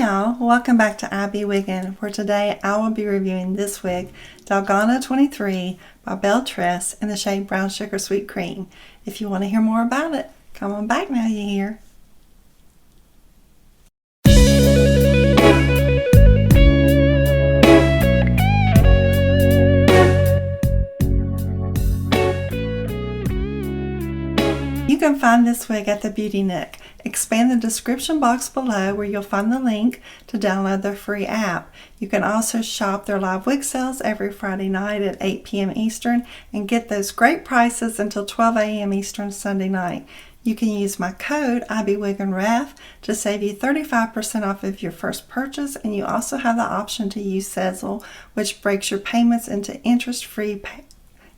y'all, welcome back to Abby Wiggin, where today I will be reviewing this wig, Dalgona 23 by Belle Tress in the shade Brown Sugar Sweet Cream. If you want to hear more about it, come on back now, you hear. You can find this wig at the Beauty Nook. Expand the description box below where you'll find the link to download their free app. You can also shop their live wig sales every Friday night at 8 p.m. Eastern and get those great prices until 12 a.m. Eastern Sunday night. You can use my code IBWigginRef to save you 35% off of your first purchase, and you also have the option to use Sezzle, which breaks your payments into interest-free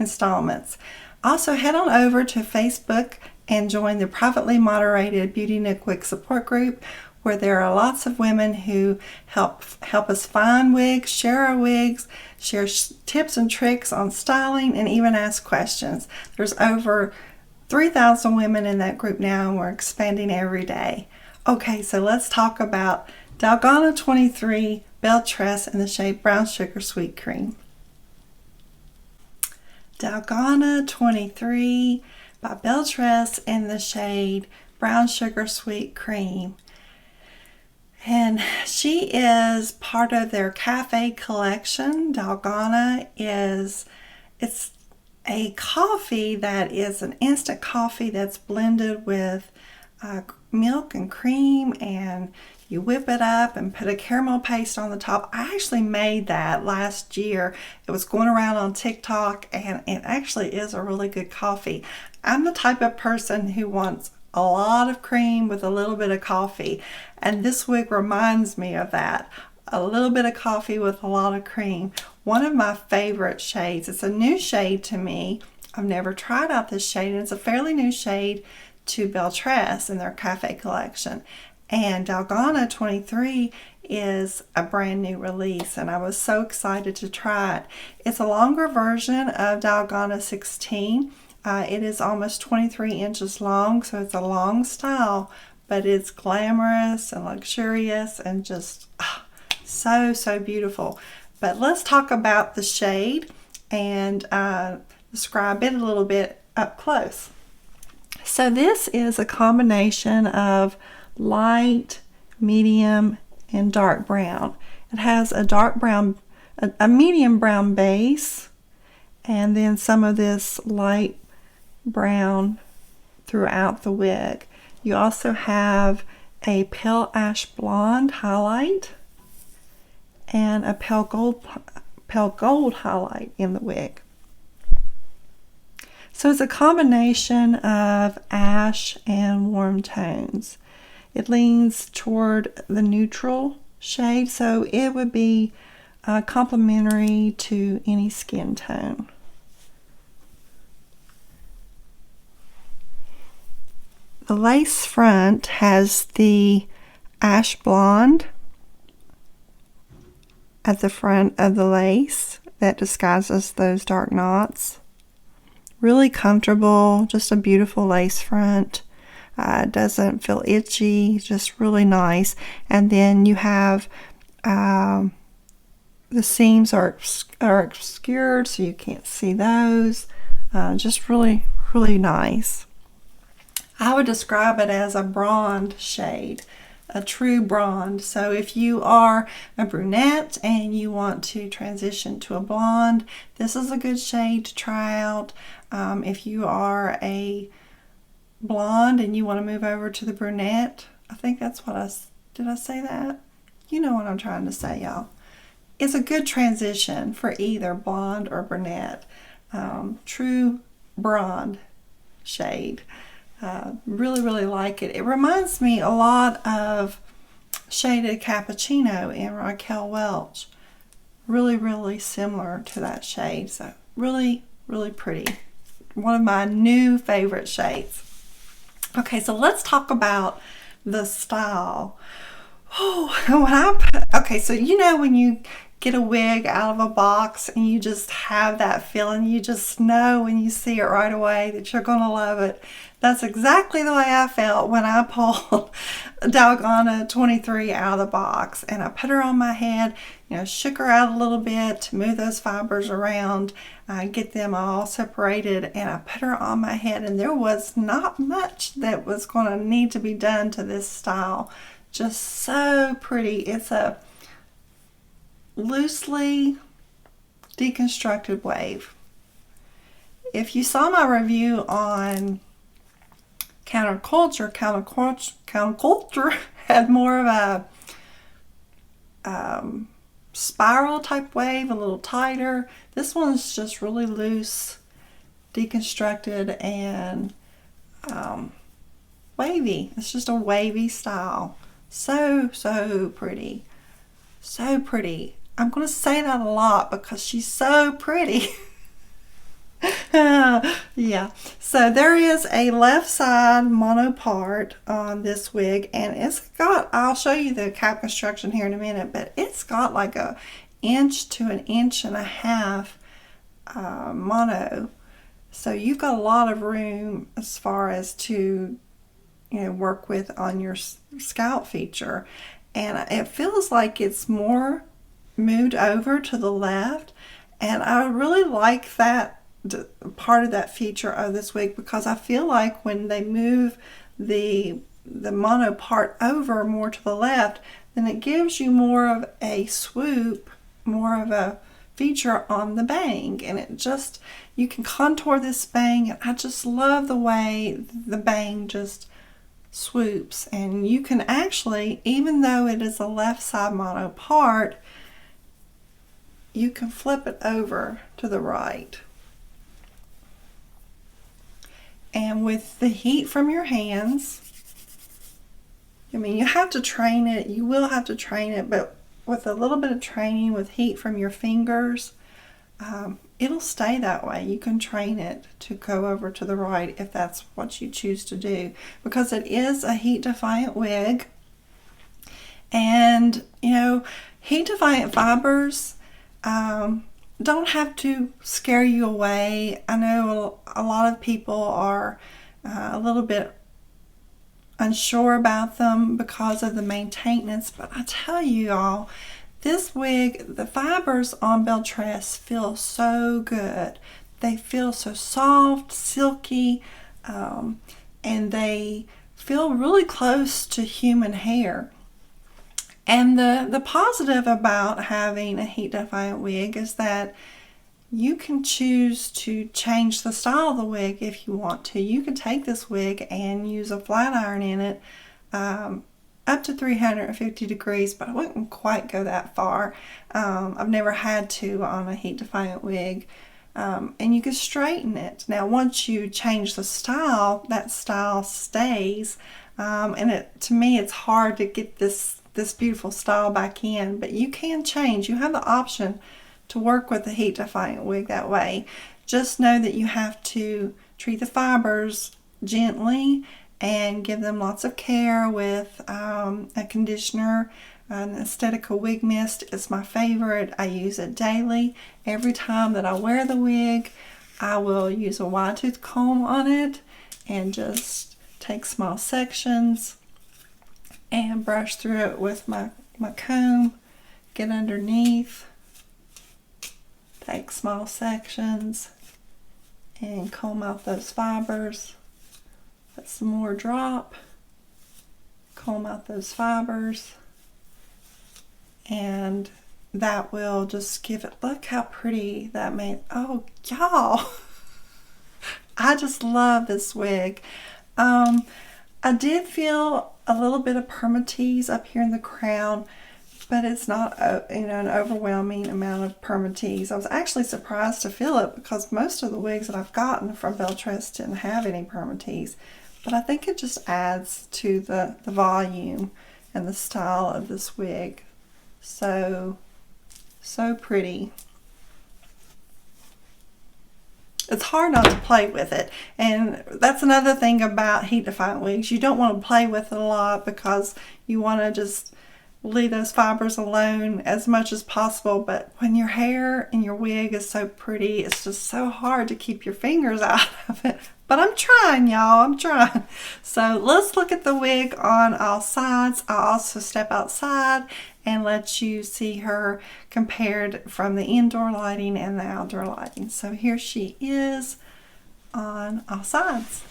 installments. Also, head on over to Facebook and join the privately moderated Beauty Nook Wig Support Group, where there are lots of women who help us find wigs, share our wigs, share tips and tricks on styling, and even ask questions. There's over 3,000 women in that group now, and we're expanding every day. Okay, so let's talk about Dalgona 23 Belle Tress in the shade Brown Sugar Sweet Cream. Dalgona 23 by Belle Tress in the shade Brown Sugar Sweet Cream. And she is part of their cafe collection. Dalgona it's a coffee that is an instant coffee that's blended with milk and cream, and you whip it up and put a caramel paste on the top. I actually made that last year. It was going around on TikTok, and it actually is a really good coffee. I'm the type of person who wants a lot of cream with a little bit of coffee, and this wig reminds me of that. A little bit of coffee with a lot of cream. One of my favorite shades. It's a new shade to me. I've never tried out this shade, and it's a fairly new shade to Belle Tress in their cafe collection. And Dalgona 23 is a brand new release, and I was so excited to try it. It's a longer version of Dalgona 16. It is almost 23 inches long, so it's a long style, but it's glamorous and luxurious and just so beautiful. But let's talk about the shade and describe it a little bit up close. So this is a combination of light, medium, and dark brown. It has a dark brown, a medium brown base, and then some of this light brown throughout the wig. You also have a pale ash blonde highlight and a pale gold highlight in the wig. So it's a combination of ash and warm tones. It leans toward the neutral shade, so it would be complementary to any skin tone. The lace front has the ash blonde at the front of the lace that disguises those dark knots. Really comfortable, just a beautiful lace front. It doesn't feel itchy, just really nice. And then you have the seams are obscured, so you can't see those. Just really nice. I would describe it as a blonde shade, a true blonde. So if you are a brunette and you want to transition to a blonde, this is a good shade to try out. If you are a blonde and you want to move over to the brunette, I think that's what did I say that? You know what I'm trying to say, y'all. It's a good transition for either blonde or brunette. True blonde shade. Really like it. It reminds me a lot of Shaded Cappuccino in Raquel Welch. Really similar to that shade. So really pretty. One of my new favorite shades. Okay, so let's talk about the style. Okay, so you know when you get a wig out of a box and you just have that feeling. You just know when you see it right away that you're going to love it. That's exactly the way I felt when I pulled Dalgona 23 out of the box, and I put her on my head, shook her out a little bit to move those fibers around, get them all separated, and I put her on my head, and there was not much that was going to need to be done to this style. Just so pretty. It's a loosely deconstructed wave. If you saw my review on counterculture had more of a spiral type wave, a little tighter. This one's just really loose, deconstructed, and wavy. It's just a wavy style. So pretty. So pretty. I'm going to say that a lot because she's so pretty. Yeah, so there is a left side mono part on this wig, and it's got, I'll show you the cap construction here in a minute, but it's got like a 1 to 1.5 inches mono, so you've got a lot of room as far as to work with on your scalp feature, and it feels like it's more moved over to the left, and I really like that part of that feature of this wig, because I feel like when they move the mono part over more to the left, then it gives you more of a swoop, more of a feature on the bang, and it just, you can contour this bang, and I just love the way the bang just swoops. And you can actually, even though it is a left side mono part, you can flip it over to the right. And with the heat from your hands, you have to train it, you will have to train it, but with a little bit of training with heat from your fingers, it'll stay that way. You can train it to go over to the right if that's what you choose to do, because it is a heat defiant wig. And, heat defiant fibers, don't have to scare you away. I know a lot of people are a little bit unsure about them because of the maintenance, but I tell you all, this wig, the fibers on Belle Tress feel so good. They feel so soft, silky, and they feel really close to human hair. And the positive about having a heat defiant wig is that you can choose to change the style of the wig if you want to. You can take this wig and use a flat iron in it up to 350 degrees, but I wouldn't quite go that far. I've never had to on a heat defiant wig. And you can straighten it. Now once you change the style, that style stays. And to me it's hard to get this beautiful style back in, but you can change. You have the option to work with the heat defiant wig that way. Just know that you have to treat the fibers gently and give them lots of care with a conditioner. An Aesthetica wig mist is my favorite. I use it daily. Every time that I wear the wig, I will use a wide tooth comb on it and just take small sections and brush through it with my comb, get underneath, take small sections, and comb out those fibers. Let some more drop, comb out those fibers, and that will just give it, look how pretty that made. Oh, y'all, I just love this wig. I did feel a little bit of permatease up here in the crown, but it's not an overwhelming amount of permatease. I was actually surprised to feel it because most of the wigs that I've gotten from Belle Tress didn't have any permatease, but I think it just adds to the volume and the style of this wig. So pretty. It's hard not to play with it, and that's another thing about heat defiant wigs. You don't want to play with it a lot because you want to just leave those fibers alone as much as possible. But when your hair and your wig is so pretty, it's just so hard to keep your fingers out of it. But I'm trying, y'all. I'm trying. So let's look at the wig on all sides. I'll also step outside and let you see her compared from the indoor lighting and the outdoor lighting. So here she is on all sides.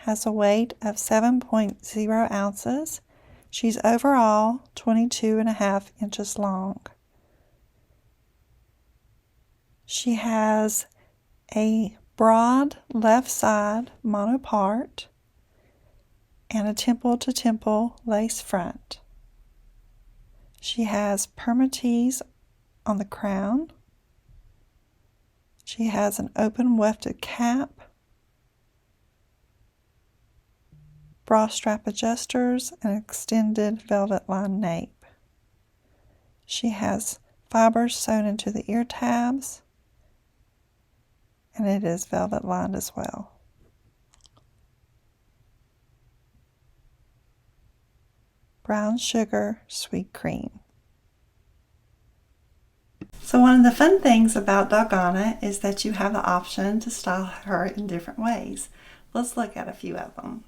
Has a weight of 7.0 ounces. She's overall 22.5 inches long. She has a broad left side monopart and a temple-to-temple lace front. She has permatease on the crown. She has an open wefted cap, bra strap adjusters, and extended velvet lined nape. She has fibers sewn into the ear tabs, and it is velvet lined as well. Brown sugar sweet cream. So one of the fun things about Dalgona is that you have the option to style her in different ways. Let's look at a few of them.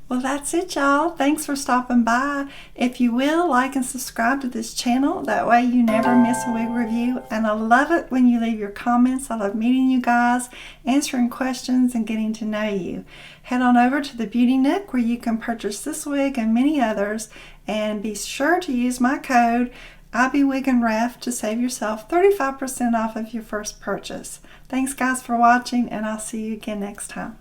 Well, that's it, y'all. Thanks for stopping by. If you will, like and subscribe to this channel. That way you never miss a wig review. And I love it when you leave your comments. I love meeting you guys, answering questions, and getting to know you. Head on over to the Beauty Nook where you can purchase this wig and many others. And be sure to use my code IBWigandRef to save yourself 35% off of your first purchase. Thanks, guys, for watching, and I'll see you again next time.